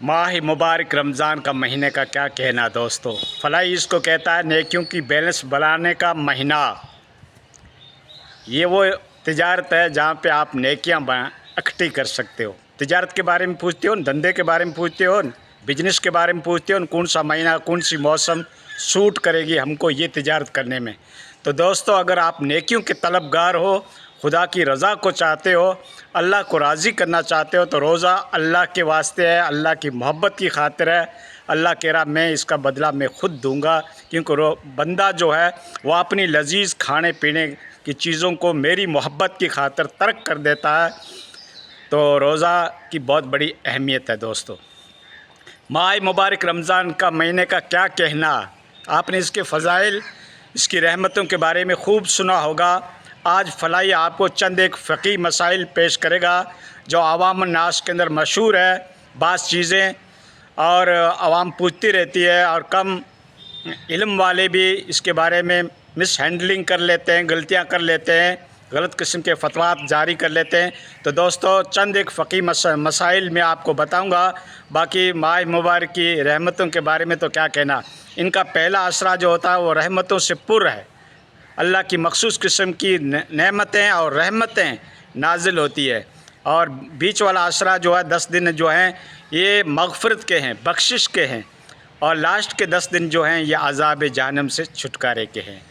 माह मुबारक रमज़ान का महीने का क्या कहना दोस्तों। फलाही इसको कहता है नेकियों की बैलेंस बनाने का महीना। ये वो तिजारत है जहाँ पे आप नेकियाँ इकट्ठी कर सकते हो। तिजारत के बारे में पूछते हो, धंधे के बारे में पूछते हो, बिजनेस के बारे में पूछते हो, कौन सा महीना कौन सी मौसम सूट करेगी हमको ये तिजारत करने में। तो दोस्तों अगर आप नेकियों के तलबगार हो, खुदा की रज़ा को चाहते हो, अल्लाह को राज़ी करना चाहते हो, तो रोज़ा अल्लाह के वास्ते है, अल्लाह की मोहब्बत की खातिर है। अल्लाह कह रहा मैं इसका बदला मैं ख़ुद दूंगा, क्योंकि बंदा जो है वो अपनी लजीज़ खाने पीने की चीज़ों को मेरी मोहब्बत की खातिर तर्क कर देता है। तो रोज़ा की बहुत बड़ी अहमियत है दोस्तों। माह मुबारक रमज़ान का महीने का क्या कहना। आपने इसके फ़ज़ाइल, इसकी रहमतों के बारे में खूब सुना होगा। आज फलाही आपको चंद एक फ़िक़ही मसाइल पेश करेगा जो आवाम नास के अंदर मशहूर है। बाज़ चीज़ें और आवाम पूछती रहती है और कम इल्म वाले भी इसके बारे में मिस हैंडलिंग कर लेते हैं, गलतियां कर लेते हैं, गलत किस्म के फतवात जारी कर लेते हैं। तो दोस्तों चंद एक फ़िक़ही मसाइल मैं आपको बताऊंगा। बाकी माह मुबारक की रहमतों के बारे में तो क्या कहना। इनका पहला असरा जो होता है वो रहमतों से पुर है। अल्लाह की मखसूस किस्म की नेमतें और रहमतें नाजिल होती है। और बीच वाला असरा जो है 10 दिन जो हैं ये मग़फ़िरत के हैं, बख्शिश के हैं। और लास्ट के 10 दिन जो हैं ये अज़ाब जहन्नम से छुटकारे के हैं।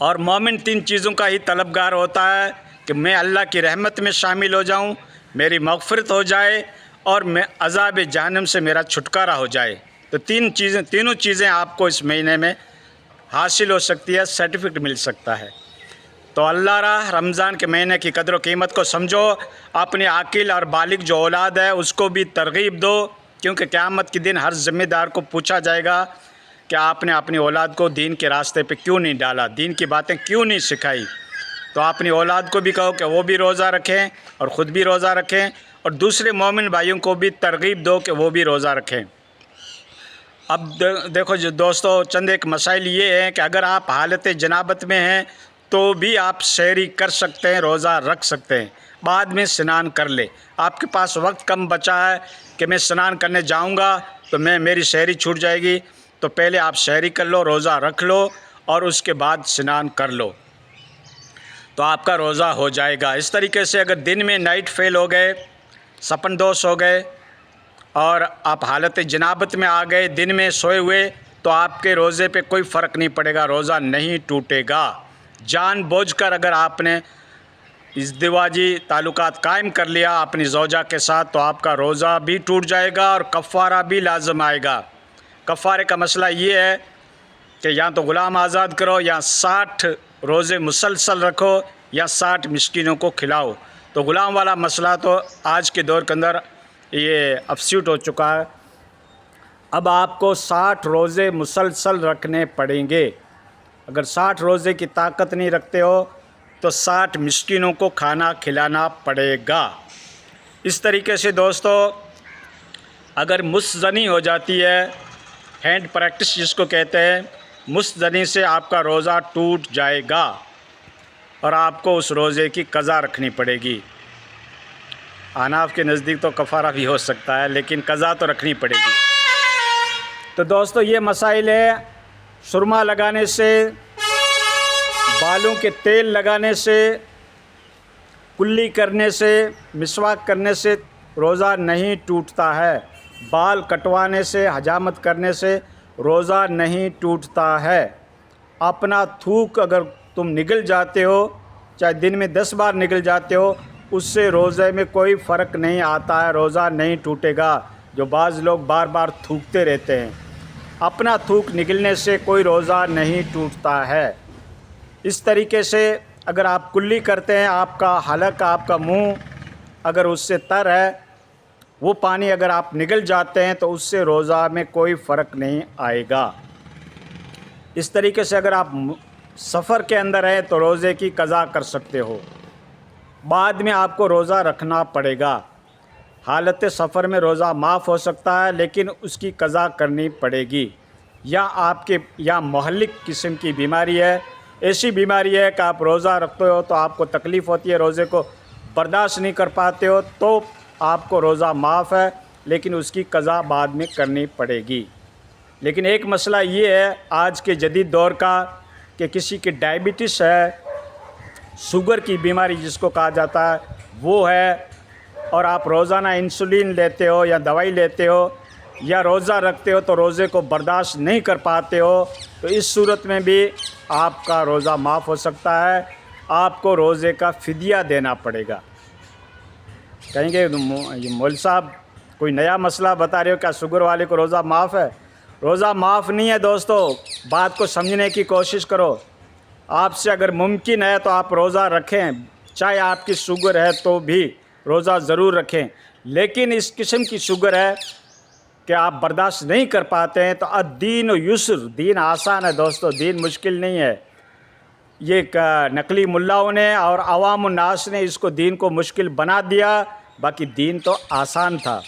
और मोमिन 3 चीज़ों का ही तलबगार होता है कि मैं अल्लाह की रहमत में शामिल हो जाऊँ, मेरी मग़फ़िरत हो जाए और मैं अज़ाब जहन्नम से मेरा छुटकारा हो जाए। तो तीनों चीज़ें आपको इस महीने में हासिल हो सकती है, सर्टिफिकेट मिल सकता है। तो अल्लाह रहा रमज़ान के महीने की कदर व कीमत को समझो। अपने आकिल और बालिग जो औलाद है उसको भी तरग़ीब दो, क्योंकि क़यामत के दिन हर ज़िम्मेदार को पूछा जाएगा कि आपने अपनी औलाद को दीन के रास्ते पे क्यों नहीं डाला, दीन की बातें क्यों नहीं सिखाई। तो अपनी औलाद को भी कहो कि वो भी रोज़ा रखें और ख़ुद भी रोज़ा रखें, और दूसरे मोमिन भाइयों को भी तरग़ीब दो कि वो भी रोज़ा रखें। अब देखो जो दोस्तों चंद एक मसाइल ये हैं कि अगर आप हालत जनाबत में हैं तो भी आप सहरी कर सकते हैं, रोज़ा रख सकते हैं, बाद में स्नान कर ले। आपके पास वक्त कम बचा है कि मैं स्नान करने जाऊंगा तो मेरी सहरी छूट जाएगी, तो पहले आप सहरी कर लो, रोज़ा रख लो और उसके बाद स्नान कर लो तो आपका रोज़ा हो जाएगा। इस तरीके से अगर दिन में नाइट फेल हो गए, सपन दोष हो गए और आप हालत जनाबत में आ गए, दिन में सोए हुए, तो आपके रोज़े पे कोई फ़र्क नहीं पड़ेगा, रोज़ा नहीं टूटेगा। जानबूझकर अगर आपने इज़्दिवाजी ताल्लुकात कायम कर लिया अपनी ज़ौजा के साथ तो आपका रोज़ा भी टूट जाएगा और कफ़ारा भी लाज़िम आएगा। कफ़ारे का मसला ये है कि या तो ग़ुलाम आज़ाद करो या 60 रोज़े मुसलसल रखो या 60 मिस्कीनों को खिलाओ। तो ग़ुलाम वाला मसला तो आज के दौर के अंदर ये अफसूट हो चुका है। अब आपको 60 रोज़े मुसलसल रखने पड़ेंगे। अगर 60 रोज़े की ताकत नहीं रखते हो तो 60 मिस्कीनों को खाना खिलाना पड़ेगा। इस तरीके से दोस्तों अगर मुस्तज़नी हो जाती है, हैंड प्रैक्टिस जिसको कहते हैं, मुस्तज़नी से आपका रोज़ा टूट जाएगा और आपको उस रोज़े की क़ज़ा रखनी पड़ेगी। अहनाफ़ के नज़दीक तो कफ़ारा भी हो सकता है, लेकिन क़ज़ा तो रखनी पड़ेगी। तो दोस्तों ये मसाइल है। सुरमा लगाने से, बालों के तेल लगाने से, कुल्ली करने से, मिसवाक करने से रोज़ा नहीं टूटता है। बाल कटवाने से, हजामत करने से रोज़ा नहीं टूटता है। अपना थूक अगर तुम निगल जाते हो, चाहे दिन में 10 बार निगल जाते हो, उससे रोज़े में कोई फ़र्क नहीं आता है, रोज़ा नहीं टूटेगा। जो बाज़ लोग बार बार थूकते रहते हैं, अपना थूक निकलने से कोई रोज़ा नहीं टूटता है। इस तरीके से अगर आप कुल्ली करते हैं, आपका हलक, आपका मुंह अगर उससे तर है, वो पानी अगर आप निगल जाते हैं तो उससे रोज़ा में कोई फ़र्क नहीं आएगा। इस तरीके से अगर आप सफ़र के अंदर हैं तो रोज़े की क़ज़ा कर सकते हो, बाद में आपको रोज़ा रखना पड़ेगा। हालत सफ़र में रोज़ा माफ़ हो सकता है लेकिन उसकी क़ज़ा करनी पड़ेगी। या महलिक किस्म की बीमारी है, ऐसी बीमारी है कि आप रोज़ा रखते हो तो आपको तकलीफ़ होती है, रोज़े को बर्दाश्त नहीं कर पाते हो, तो आपको रोज़ा माफ़ है لیکن اس کی قضا بعد میں کرنی پڑے گی۔ لیکن ایک مسئلہ یہ ہے آج کے جدید دور کا کہ کسی کی ڈائبٹیز ہے، شوگر کی بیماری جس کو کہا جاتا ہے وہ ہے، اور آپ روزانہ انسولین لیتے ہو یا دوائی لیتے ہو یا روزہ رکھتے ہو تو روزے کو برداشت نہیں کر پاتے ہو، تو اس صورت میں بھی آپ کا روزہ معاف ہو سکتا ہے، آپ کو روزے کا فدیہ دینا پڑے گا۔ کہیں گے یہ مول صاحب کوئی نیا مسئلہ بتا رہے ہو، کیا شوگر والے کو روزہ معاف ہے؟ روزہ معاف نہیں ہے دوستو، بات کو سمجھنے کی کوشش کرو۔ آپ سے اگر ممکن ہے تو آپ روزہ رکھیں، چاہے آپ کی شوگر ہے تو بھی روزہ ضرور رکھیں، لیکن اس قسم کی شوگر ہے کہ آپ برداشت نہیں کر پاتے ہیں تو الدین یسر، دین آسان ہے دوستو، دین مشکل نہیں ہے۔ یہ نقلی ملاؤں نے اور عوام الناس نے اس کو دین کو مشکل بنا دیا، باقی دین تو آسان تھا۔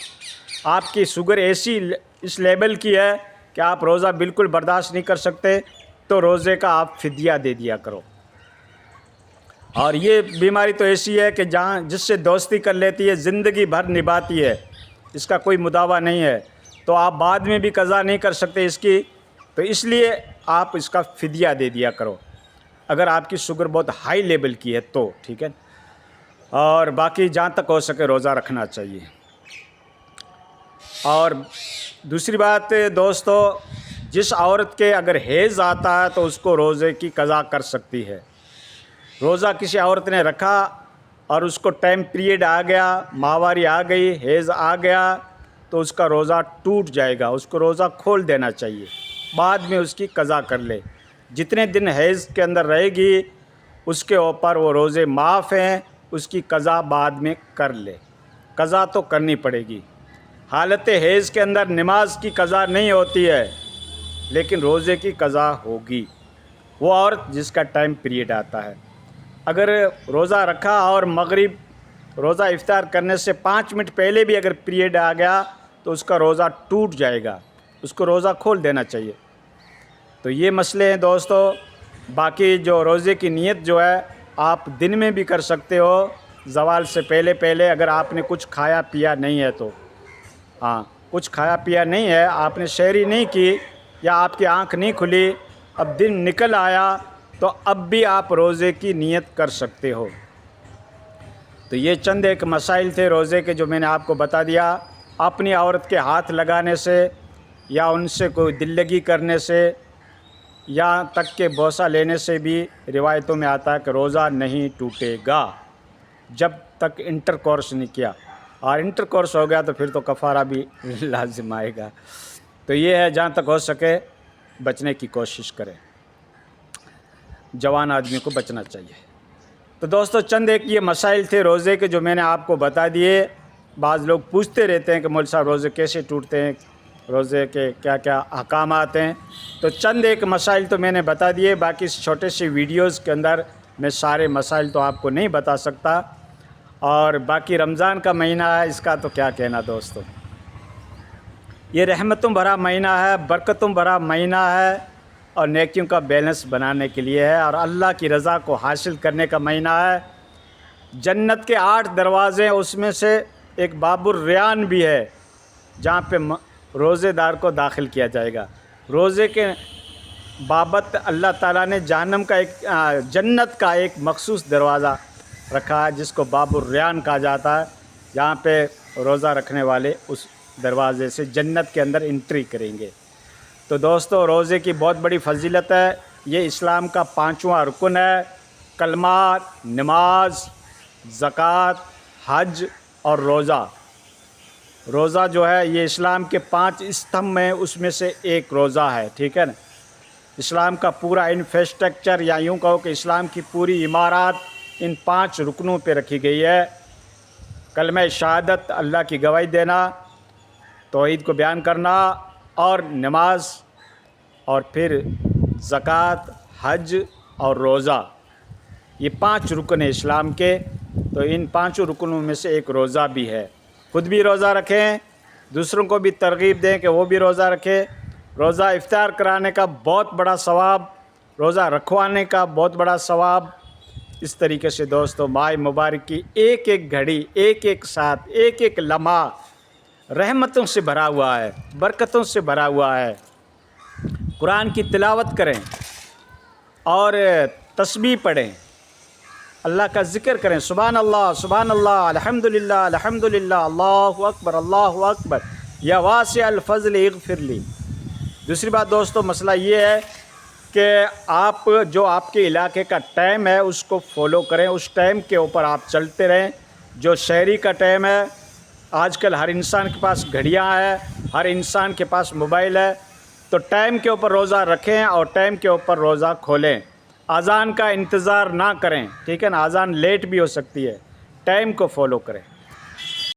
آپ کی شوگر ایسی اس لیول کی ہے کہ آپ روزہ بالکل برداشت نہیں کر سکتے تو روزے کا آپ فدیہ دے دیا کرو۔ اور یہ بیماری تو ایسی ہے کہ جس سے دوستی کر لیتی ہے زندگی بھر نبھاتی ہے، اس کا کوئی مداوع نہیں ہے، تو آپ بعد میں بھی قضا نہیں کر سکتے اس کی، تو اس لیے آپ اس کا فدیہ دے دیا کرو اگر آپ کی شوگر بہت ہائی لیول کی ہے تو، ٹھیک ہے۔ اور باقی جہاں تک ہو سکے روزہ رکھنا چاہیے۔ اور دوسری بات دوستو، جس عورت کے اگر حیض آتا ہے تو اس کو روزے کی قضا کر سکتی ہے۔ روزہ کسی عورت نے رکھا اور اس کو ٹائم پیریڈ آ گیا، ماہواری آ گئی، حیض آ گیا، تو اس کا روزہ ٹوٹ جائے گا، اس کو روزہ کھول دینا چاہیے، بعد میں اس کی قضا کر لے۔ جتنے دن حیض کے اندر رہے گی اس کے اوپر وہ روزے معاف ہیں، اس کی قضا بعد میں کر لے، قضا تو کرنی پڑے گی۔ حالت حیض کے اندر نماز کی قضا نہیں ہوتی ہے لیکن روزے کی قضا ہوگی، وہ عورت جس کا ٹائم پیریڈ آتا ہے۔ اگر روزہ رکھا اور مغرب روزہ افطار کرنے سے 5 منٹ پہلے بھی اگر پیریڈ آ گیا تو اس کا روزہ ٹوٹ جائے گا، اس کو روزہ کھول دینا چاہیے۔ تو یہ مسئلے ہیں دوستو۔ باقی جو روزے کی نیت جو ہے آپ دن میں بھی کر سکتے ہو، زوال سے پہلے اگر آپ نے کچھ کھایا پیا نہیں ہے تو، ہاں کچھ کھایا پیا نہیں ہے، آپ نے سحری نہیں کی یا آپ کی آنکھ نہیں کھلی، اب دن نکل آیا تو اب بھی آپ روزے کی نیت کر سکتے ہو۔ تو یہ چند ایک مسائل تھے روزے کے جو میں نے آپ کو بتا دیا۔ اپنی عورت کے ہاتھ لگانے سے یا ان سے کوئی دل لگی کرنے سے یہاں تک کہ بوسہ لینے سے بھی روایتوں میں آتا ہے کہ روزہ نہیں ٹوٹے گا جب تک انٹر کورس نہیں کیا، اور انٹر کورس ہو گیا تو پھر تو کفارہ بھی لازم آئے گا۔ تو یہ ہے، جہاں تک ہو سکے بچنے کی کوشش کریں، جوان آدمی کو بچنا چاہیے۔ تو دوستو چند ایک یہ مسائل تھے روزے کے جو میں نے آپ کو بتا دیے۔ بعض لوگ پوچھتے رہتے ہیں کہ مول صاحب روزے کیسے ٹوٹتے ہیں، روزے کے کیا کیا احکامات ہیں، تو چند ایک مسائل تو میں نے بتا دیے، باقی اس چھوٹے سی ویڈیوز کے اندر میں سارے مسائل تو آپ کو نہیں بتا سکتا۔ اور باقی رمضان کا مہینہ ہے، اس کا تو کیا کہنا دوستو، یہ رحمتوں بھرا مہینہ ہے، برکتوں بھرا مہینہ ہے، اور نیکیوں کا بیلنس بنانے کے لیے ہے، اور اللہ کی رضا کو حاصل کرنے کا مہینہ ہے۔ جنت کے 8 دروازے ہیں، اس میں سے ایک باب الریان بھی ہے جہاں پہ روزے دار کو داخل کیا جائے گا۔ روزے کے بابت اللہ تعالیٰ نے جنت کا ایک مخصوص دروازہ رکھا ہے جس کو باب الریان کہا جاتا ہے، جہاں پہ روزہ رکھنے والے اس دروازے سے جنت کے اندر انٹری کریں گے۔ تو دوستو روزے کی بہت بڑی فضیلت ہے، یہ اسلام کا 5واں رکن ہے۔ کلمہ، نماز، زکوٰۃ، حج اور روزہ۔ روزہ جو ہے یہ اسلام کے 5 استمبھ میں اس میں سے ایک روزہ ہے، ٹھیک ہے نا۔ اسلام کا پورا انفراسٹرکچر، یا یوں کہو کہ اسلام کی پوری عمارات ان 5 رکنوں پہ رکھی گئی ہے۔ کلمہ شہادت، اللہ کی گواہی دینا، توحید کو بیان کرنا، اور نماز، اور پھر زکوٰۃ، حج اور روزہ، یہ 5 رکن ہیں اسلام کے۔ تو ان 5 رکنوں میں سے ایک روزہ بھی ہے۔ خود بھی روزہ رکھیں، دوسروں کو بھی ترغیب دیں کہ وہ بھی روزہ رکھیں۔ روزہ افطار کرانے کا بہت بڑا ثواب، روزہ رکھوانے کا بہت بڑا ثواب۔ اس طریقے سے دوستو ماہ مبارک کی ایک ایک گھڑی، ایک ایک ساتھ، ایک ایک لمحہ रहमतों से भरा हुआ है, बरकतों से भरा हुआ है। कुरान की तिलावत करें और तस्बीह पढ़ें, अल्लाह का ज़िक्र करें, सुभान अल्लाह, अल्हम्दुलिल्लाह अल्हम्दुलिल्लाह, अल्लाहु अकबर, या वासिअल फ़ज़्ल इग़फ़िरली। दूसरी बात दोस्तों, मसला ये है कि आप जो आपके इलाके का टाइम है उसको फॉलो करें, उस टाइम के ऊपर आप चलते रहें। जो शहरी का टाइम है, आजकल हर इंसान के पास घड़ियां हैं, हर इंसान के पास मोबाइल है, तो टाइम के ऊपर रोज़ा रखें और टाइम के ऊपर रोज़ा खोलें। अज़ान का इंतज़ार ना करें, ठीक है ना, अज़ान लेट भी हो सकती है, टाइम को फॉलो करें।